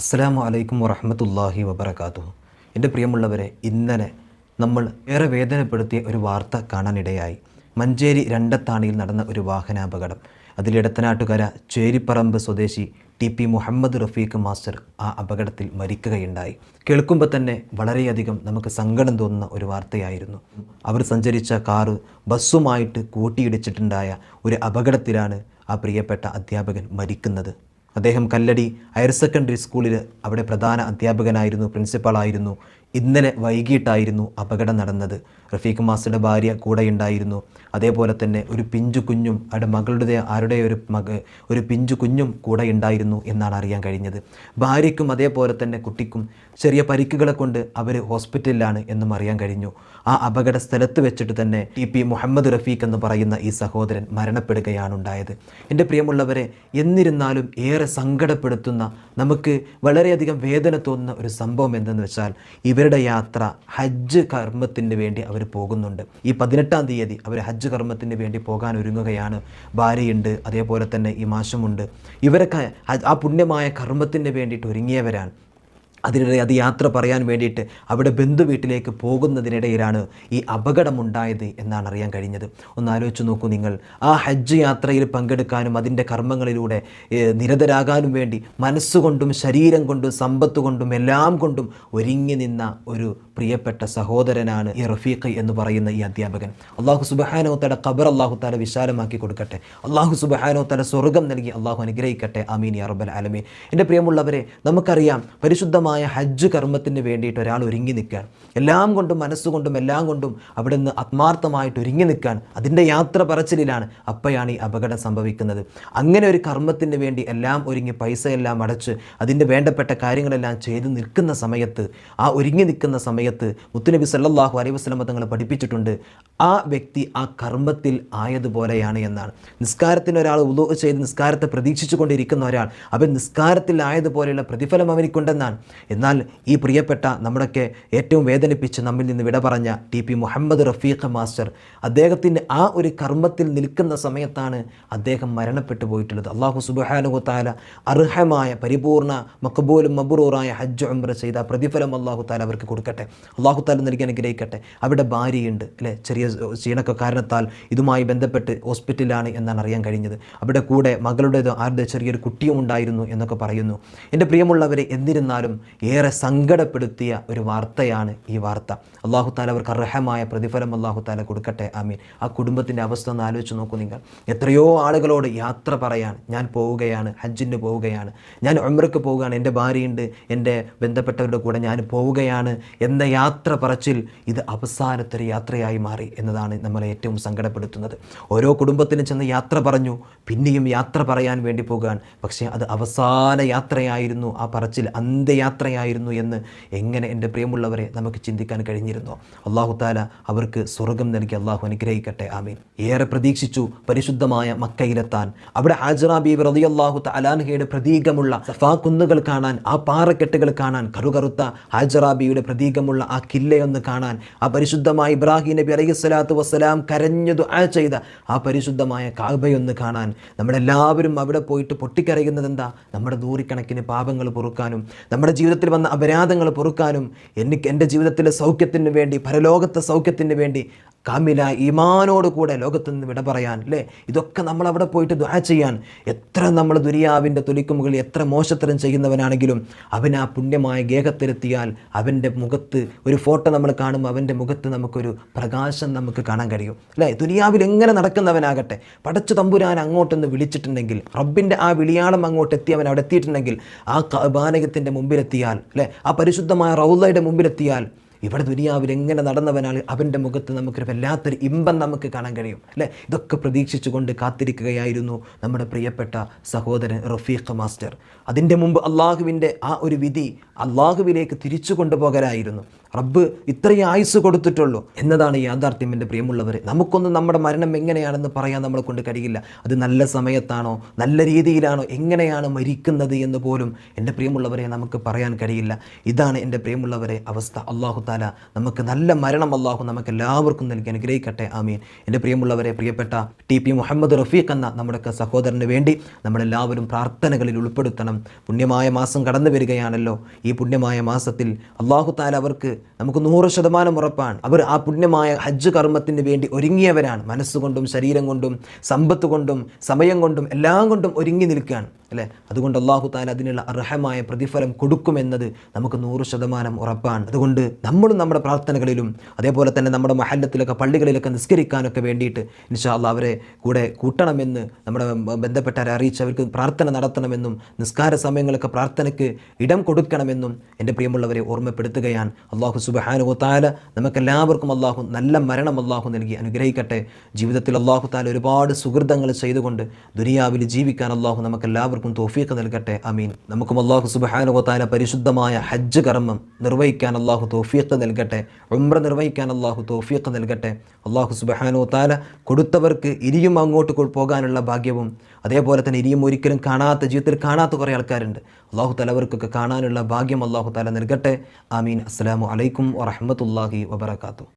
അസ്സലാമു അലൈക്കും വറഹ്മത്തുള്ളാഹി വബറകാതുഹു. എൻ്റെ പ്രിയമുള്ളവരെ, ഇന്നലെ നമ്മൾ ഏറെ വേദനപ്പെടുത്തിയ ഒരു വാർത്ത കാണാനിടയായി. മഞ്ചേരി രണ്ടത്താണിയിൽ നടന്ന ഒരു വാഹനാപകടം. അതിൽ ഇടത്തനാട്ടുകര ചേരിപ്പറമ്പ് സ്വദേശി ടി.പി. മുഹമ്മദ് റഫീഖ് മാസ്റ്റർ ആ അപകടത്തിൽ മരിക്കുകയുണ്ടായി. കേൾക്കുമ്പോൾ തന്നെ വളരെയധികം നമുക്ക് സങ്കടം തോന്നുന്ന ഒരു വാർത്തയായിരുന്നു. അവർ സഞ്ചരിച്ച കാറ് ബസ്സുമായിട്ട് കൂട്ടിയിടിച്ചിട്ടുണ്ടായ ഒരു അപകടത്തിലാണ് ആ പ്രിയപ്പെട്ട അധ്യാപകൻ മരിക്കുന്നത്. അദ്ദേഹം കല്ലടി ഹയർ സെക്കൻഡറി സ്കൂളിൽ അവിടെ പ്രധാന അധ്യാപകനായിരുന്നു, പ്രിൻസിപ്പളായിരുന്നു. ഇന്നലെ വൈകിട്ടായിരുന്നു അപകടം നടന്നത്. റഫീഖ് മാസ്റ്ററുടെ ഭാര്യ കൂടെയുണ്ടായിരുന്നു. അതേപോലെ തന്നെ ഒരു പിഞ്ചു കുഞ്ഞും അവിടെ മകളുടെ ഒരു പിഞ്ചു കുഞ്ഞും കൂടെ ഉണ്ടായിരുന്നു എന്നാണ് അറിയാൻ കഴിഞ്ഞത്. ഭാര്യയ്ക്കും അതേപോലെ തന്നെ കുട്ടിക്കും ചെറിയ പരിക്കുകളെ കൊണ്ട് അവർ ഹോസ്പിറ്റലിലാണ് എന്നും അറിയാൻ കഴിഞ്ഞു. ആ അപകട സ്ഥലത്ത് വെച്ചിട്ട് തന്നെ ടി.പി. മുഹമ്മദ് റഫീഖ് എന്ന് പറയുന്ന ഈ സഹോദരൻ മരണപ്പെടുകയാണ് ഉണ്ടായത്. എൻ്റെ പ്രിയമുള്ളവരെ, എന്നിരുന്നാലും ഏറെ സങ്കടപ്പെടുത്തുന്ന, നമുക്ക് വളരെയധികം വേദന തോന്നുന്ന ഒരു സംഭവം എന്തെന്ന് വെച്ചാൽ, ഇവരുടെ യാത്ര ഹജ്ജ് കർമ്മത്തിന് വേണ്ടി അവർ പോകുന്നുണ്ട്. ഈ 18-ാം തീയതി അവർ ഹജ്ജ് കർമ്മത്തിന് വേണ്ടി പോകാൻ ഒരുങ്ങുകയാണ്. ഭാര്യയുണ്ട്, അതേപോലെ തന്നെ ഈ മാഷുമുണ്ട്. ഇവരൊക്കെ ആ പുണ്യമായ കർമ്മത്തിന് വേണ്ടിയിട്ട് ഒരുങ്ങിയവരാണ്. അതിനിടെ അത് യാത്ര പറയാൻ വേണ്ടിയിട്ട് അവിടെ ബന്ധു വീട്ടിലേക്ക് പോകുന്നതിനിടയിലാണ് ഈ അപകടമുണ്ടായത് എന്നാണ് അറിയാൻ കഴിഞ്ഞത്. ഒന്ന് ആലോചിച്ച് നോക്കൂ നിങ്ങൾ. ആ ഹജ്ജ് യാത്രയിൽ പങ്കെടുക്കാനും അതിൻ്റെ കർമ്മങ്ങളിലൂടെ നിരതരാകാനും വേണ്ടി മനസ്സുകൊണ്ടും ശരീരം കൊണ്ടും സമ്പത്ത് കൊണ്ടും എല്ലാം കൊണ്ടും ഒരുങ്ങി നിന്ന ഒരു പ്രിയപ്പെട്ട സഹോദരനാണ് ഈ റഫീഖ് എന്ന് പറയുന്ന ഈ അധ്യാപകൻ. അള്ളാഹു സുബ്ഹാനഹു തആല ഖബർ അള്ളാഹു തആല വിശാലമാക്കി കൊടുക്കട്ടെ. അള്ളാഹു സുബ്ഹാനഹു തആല സ്വർഗ്ഗം നൽകി അള്ളാഹു അനുഗ്രഹിക്കട്ടെ. ആമീൻ യാ റബ്ബൽ ആലമീൻ. എൻ്റെ പ്രിയമുള്ളവരെ, നമുക്കറിയാം പരിശുദ്ധമായ ഹജ്ജ് കർമ്മത്തിന് വേണ്ടിയിട്ട് ഒരാൾ ഒരുങ്ങി നിൽക്കാൻ, എല്ലാം കൊണ്ടും മനസ്സുകൊണ്ടും എല്ലാം കൊണ്ടും അവിടെ നിന്ന് ആത്മാർത്ഥമായിട്ട് ഒരുങ്ങി നിൽക്കാൻ, അതിൻ്റെ യാത്ര പറച്ചിലാണ്. അപ്പോഴാണ് ഈ അപകടം സംഭവിക്കുന്നത്. അങ്ങനെ ഒരു കർമ്മത്തിന് വേണ്ടി എല്ലാം ഒരുങ്ങി പൈസയെല്ലാം അടച്ച് അതിൻ്റെ വേണ്ടപ്പെട്ട കാര്യങ്ങളെല്ലാം ചെയ്ത് നിൽക്കുന്ന സമയത്ത്, ആ ഒരുങ്ങി നിൽക്കുന്ന സമയത്ത് മുത്തുനബി സല്ലല്ലാഹു അലൈഹി വസല്ലം തങ്ങൾ പഠിപ്പിച്ചിട്ടുണ്ട്, ആ വ്യക്തി ആ കർമ്മത്തിൽ ആയതുപോലെയാണ് എന്നാണ്. നിസ്കാരത്തിന് ഒരാൾ വുളൂ ചെയ്ത് നിസ്കാരത്തെ പ്രതീക്ഷിച്ചു കൊണ്ടിരിക്കുന്ന ഒരാൾ അവൻ നിസ്കാരത്തിൽ ആയതുപോലെയുള്ള പ്രതിഫലം അവനിക്കുണ്ടെന്നാണ്. എന്നാൽ ഈ പ്രിയപ്പെട്ട നമ്മുടെയൊക്കെ ഏറ്റവും വേദനിപ്പിച്ച് നമ്മിൽ നിന്ന് വിട പറഞ്ഞ ടി.പി. മുഹമ്മദ് റഫീഖ് മാസ്റ്റർ, അദ്ദേഹത്തിൻ്റെ ആ ഒരു കർമ്മത്തിൽ നിൽക്കുന്ന സമയത്താണ് അദ്ദേഹം മരണപ്പെട്ടു പോയിട്ടുള്ളത്. അള്ളാഹു സുബ്ഹാനഹു തആല അർഹമായ പരിപൂർണ മഖബൂലും മബ്റൂറായ ഹജ്ജ് ഉംറ ചെയ്ത പ്രതിഫലം അള്ളാഹു തആല അവർക്ക് കൊടുക്കട്ടെ. അള്ളാഹു തആല നൽകി അനുഗ്രഹിക്കട്ടെ. അവിടെ ഭാര്യയുണ്ട് അല്ലേ, ചെറിയ ക്ഷീണക്ക കാരണത്താൽ ഇതുമായി ബന്ധപ്പെട്ട് ഹോസ്പിറ്റലിലാണ് എന്നാണ് അറിയാൻ കഴിഞ്ഞത്. അവിടെ കൂടെ മകളുടേതോ ആരുടെ ചെറിയൊരു കുട്ടിയും ഉണ്ടായിരുന്നു എന്നൊക്കെ പറയുന്നു. എൻ്റെ പ്രിയമുള്ളവരെ, എന്നിരുന്നാലും ഏറെ സങ്കടപ്പെടുത്തിയ ഒരു വാർത്തയാണ് ഈ വാർത്ത. അള്ളാഹു തആല അവർക്ക് അർഹമായ പ്രതിഫലം അള്ളാഹു തആല കൊടുക്കട്ടെ. ആമീൻ. ആ കുടുംബത്തിൻ്റെ അവസ്ഥ ഒന്ന് ആലോചിച്ച് നോക്കൂ നിങ്ങൾ. എത്രയോ ആളുകളോട് യാത്ര പറയാൻ, ഞാൻ പോവുകയാണ്, ഹജ്ജിന് പോവുകയാണ്, ഞാൻ ഉംറയ്ക്ക് പോവുകയാണ്, എൻ്റെ ഭാര്യയുണ്ട്, എൻ്റെ ബന്ധപ്പെട്ടവരുടെ കൂടെ ഞാൻ പോവുകയാണ് എന്ന യാത്ര പറച്ചിൽ ഇത് അവസാനത്തെ ഒരു യാത്രയായി മാറി എന്നതാണ് നമ്മളെ ഏറ്റവും സങ്കടപ്പെടുത്തുന്നത്. ഓരോ കുടുംബത്തിനും ചെന്ന് യാത്ര പറഞ്ഞു, പിന്നെയും യാത്ര പറയാൻ വേണ്ടി പോകാൻ, പക്ഷേ അത് അവസാന യാത്രയായിരുന്നു, ആ പറച്ചിൽ അന്ത്യയാത്രയായിരുന്നു എന്ന് എങ്ങനെ എൻ്റെ പ്രിയമുള്ളവരെ നമുക്ക് ചിന്തിക്കാൻ കഴിഞ്ഞിരുന്നോ? അള്ളാഹു തആല അവർക്ക് സ്വർഗ്ഗം നൽകി അള്ളാഹു അനുഗ്രഹിക്കട്ടെ. ആമീൻ. ഏറെ പ്രതീക്ഷിച്ചു പരിശുദ്ധമായ മക്കയിലെത്താൻ. അവിടെ ഹാജറ ബീവി റളിയല്ലാഹു തആല അൻഹയുടെ പ്രതീകമുള്ള സഫാ കുന്നുകൾ കാണാൻ, ആ പാറക്കെട്ടുകൾ കാണാൻ, കറുകറുത്ത ഹാജറ ബീവിയുടെ പ്രതീകമുള്ള ആ കില്ലയൊന്ന് കാണാൻ, ആ പരിശുദ്ധമായ ഇബ്രാഹിം നബി അലൈഹിസ്സലാത്തു വസ്സലാം കരഞ്ഞു ദുആ ചെയ്ത ആ പരിശുദ്ധമായ കഅബയൊന്ന് കാണാൻ നമ്മളെല്ലാവരും അവിടെ പോയിട്ട് പൊട്ടിക്കരയുന്നത് എന്താ? നമ്മുടെ നൂറുകണക്കിന് പാപങ്ങൾ പൊറുക്കാനും നമ്മുടെ ജീവിതത്തിൽ വന്ന അപരാധങ്ങൾ പൊറുക്കാനും, എൻ്റെ ജീവിതത്തിലെ സൗഖ്യത്തിന് വേണ്ടി, പരലോകത്തെ സൗഖ്യത്തിന് വേണ്ടി കാമില ഈമാനോട് കൂടെ ലോകത്തു നിന്ന് വിട പറയാൻ അല്ലേ? ഇതൊക്കെ നമ്മൾ അവിടെ പോയിട്ട് ദുആ ചെയ്യാൻ. എത്ര നമ്മൾ ദുനിയാവിൻ്റെ തൊലിക്കുമുകളിൽ എത്ര മോശത്തരം ചെയ്യുന്നവനാണെങ്കിലും അവൻ ആ പുണ്യമായ ഗേഹത്തിലെത്തിയാൽ അവൻ്റെ മുഖത്ത് ഒരു ഫോട്ടോ നമ്മൾ കാണുമ്പോൾ അവൻ്റെ മുഖത്ത് നമുക്കൊരു പ്രകാശം നമുക്ക് കാണാൻ കഴിയും അല്ലേ? ദുനിയാവിൽ എങ്ങനെ നടക്കുന്നവനാകട്ടെ, പടച്ചു തമ്പുരാൻ അങ്ങോട്ടൊന്ന് വിളിച്ചിട്ടുണ്ടെങ്കിൽ, റബ്ബിൻ്റെ ആ വിളിയാളം അങ്ങോട്ട് എത്തിയവൻ അവിടെ എത്തിയിട്ടുണ്ടെങ്കിൽ, ആ കഅബാലയത്തിൻ്റെ മുമ്പിലെത്തിയാൽ അല്ലേ, ആ പരിശുദ്ധമായ റൗളയുടെ മുമ്പിലെത്തിയാൽ, ഇവിടെ ദുനിയാവിൽ എങ്ങനെ നടന്നവനാണ് അവൻ്റെ മുഖത്ത് നമുക്കൊരു വല്ലാത്തൊരു ഇമ്പം നമുക്ക് കാണാൻ കഴിയും അല്ലേ? ഇതൊക്കെ പ്രതീക്ഷിച്ചുകൊണ്ട് കാത്തിരിക്കുകയായിരുന്നു നമ്മുടെ പ്രിയപ്പെട്ട സഹോദരൻ റഫീഖ് മാസ്റ്റർ. അതിൻ്റെ മുമ്പ് അള്ളാഹുവിൻ്റെ ആ ഒരു വിധി അള്ളാഹുവിലേക്ക് തിരിച്ചു കൊണ്ടുപോകലായിരുന്നു. റബ്ബ് ഇത്രയും ആയുസ് കൊടുത്തിട്ടുള്ളൂ എന്നതാണ് യാഥാർത്ഥ്യം. എൻ്റെ പ്രിയമുള്ളവരെ, നമുക്കൊന്നും നമ്മുടെ മരണം എങ്ങനെയാണെന്ന് പറയാൻ നമ്മളെ കൊണ്ട് കഴിയില്ല. അത് നല്ല സമയത്താണോ, നല്ല രീതിയിലാണോ, എങ്ങനെയാണ് മരിക്കുന്നത് എന്ന് പോലും എൻ്റെ പ്രിയമുള്ളവരെ നമുക്ക് പറയാൻ കഴിയില്ല. ഇതാണ് എൻ്റെ പ്രിയമുള്ളവരെ അവസ്ഥ. അല്ലാഹു തആല നമുക്ക് നല്ല മരണം അല്ലാഹു നമുക്ക് എല്ലാവർക്കും നൽകി അനുഗ്രഹിക്കട്ടെ. ആമീൻ. എൻ്റെ പ്രിയമുള്ളവരെ, പ്രിയപ്പെട്ട TP മുഹമ്മദ് റഫീഖ് എന്ന നമ്മുടെ സഹോദരന് വേണ്ടി നമ്മളെല്ലാവരും പ്രാർത്ഥനകളിൽ ഉൾപ്പെടുത്തണം. പുണ്യമായ മാസം കടന്നു വരികയാണല്ലോ. ഈ പുണ്യമായ മാസത്തിൽ അല്ലാഹു തആല അവർക്ക് നമുക്ക് 100% ഉറപ്പാണ്, അവർ ആ പുണ്യമായ ഹജ്ജ് കർമ്മത്തിന് വേണ്ടി ഒരുങ്ങിയവരാണ്. മനസ്സുകൊണ്ടും ശരീരം കൊണ്ടും സമ്പത്ത് കൊണ്ടും സമയം കൊണ്ടും എല്ലാം കൊണ്ടും ഒരുങ്ങി നിൽക്കുകയാണ് അല്ലേ. അതുകൊണ്ട് അല്ലാഹു തആല അതിനുള്ള അർഹമായ പ്രതിഫലം കൊടുക്കുമെന്നത് നമുക്ക് 100% ഉറപ്പാണ്. അതുകൊണ്ട് നമ്മളും നമ്മുടെ പ്രാർത്ഥനകളിലും അതേപോലെ തന്നെ നമ്മുടെ മഹല്ലത്തിലൊക്കെ പള്ളികളിലൊക്കെ നിസ്കരിക്കാനൊക്കെ വേണ്ടിയിട്ട് ഇൻഷാ അല്ലാഹ് അവരെ കൂടെ കൂട്ടണമെന്ന് നമ്മുടെ ബന്ധപ്പെട്ടവരെ അറിയിച്ച് അവർക്ക് പ്രാർത്ഥന നടത്തണമെന്നും നിസ്കാര സമയങ്ങളൊക്കെ പ്രാർത്ഥനയ്ക്ക് ഇടം കൊടുക്കണമെന്നും എൻ്റെ പ്രിയമുള്ളവരെ ഓർമ്മപ്പെടുത്തുകയാണ്. അല്ലാഹു സുബ്ഹാനഹു വ തആല നമുക്കെല്ലാവർക്കും അല്ലാഹു നല്ല മരണം അല്ലാഹു നൽകി അനുഗ്രഹിക്കട്ടെ. ജീവിതത്തിൽ അല്ലാഹു തആല ഒരുപാട് സുഹൃതങ്ങൾ ചെയ്തുകൊണ്ട് ദുനിയാവിൽ ജീവിക്കാൻ അല്ലാഹു നമുക്കെല്ലാവർക്കും തൗഫീഖ് നൽകട്ടെ. ആമീൻ. നമുക്കും അല്ലാഹു സുബ്ഹാനഹു വ തആല പരിശുദ്ധമായ ഹജ്ജ് കർമ്മം നിർവഹിക്കാൻ അല്ലാഹു തൗഫീഖ് നൽകട്ടെ. ഉംറ നിർവഹിക്കാൻ അല്ലാഹു തൗഫീഖ് നൽകട്ടെ. അല്ലാഹു സുബ്ഹാനഹു വ തആല കൊടുത്തവർക്ക് ഇനിയും അങ്ങോട്ട് പോകാനുള്ള ഭാഗ്യവും അതേപോലെ തന്നെ ഇനിയും ഒരിക്കലും കാണാത്ത, ജീവിതത്തിൽ കാണാത്ത കുറേ ആൾക്കാരുണ്ട്. അല്ലാഹു തആല അവർക്കൊക്കെ കാണാനുള്ള ഭാഗ്യം അല്ലാഹു തആല നൽകട്ടെ. ആമീൻ. അസ്സലാമു അലൈക്കും വറഹ്മത്തുള്ളാഹി വബറകാതുഹു.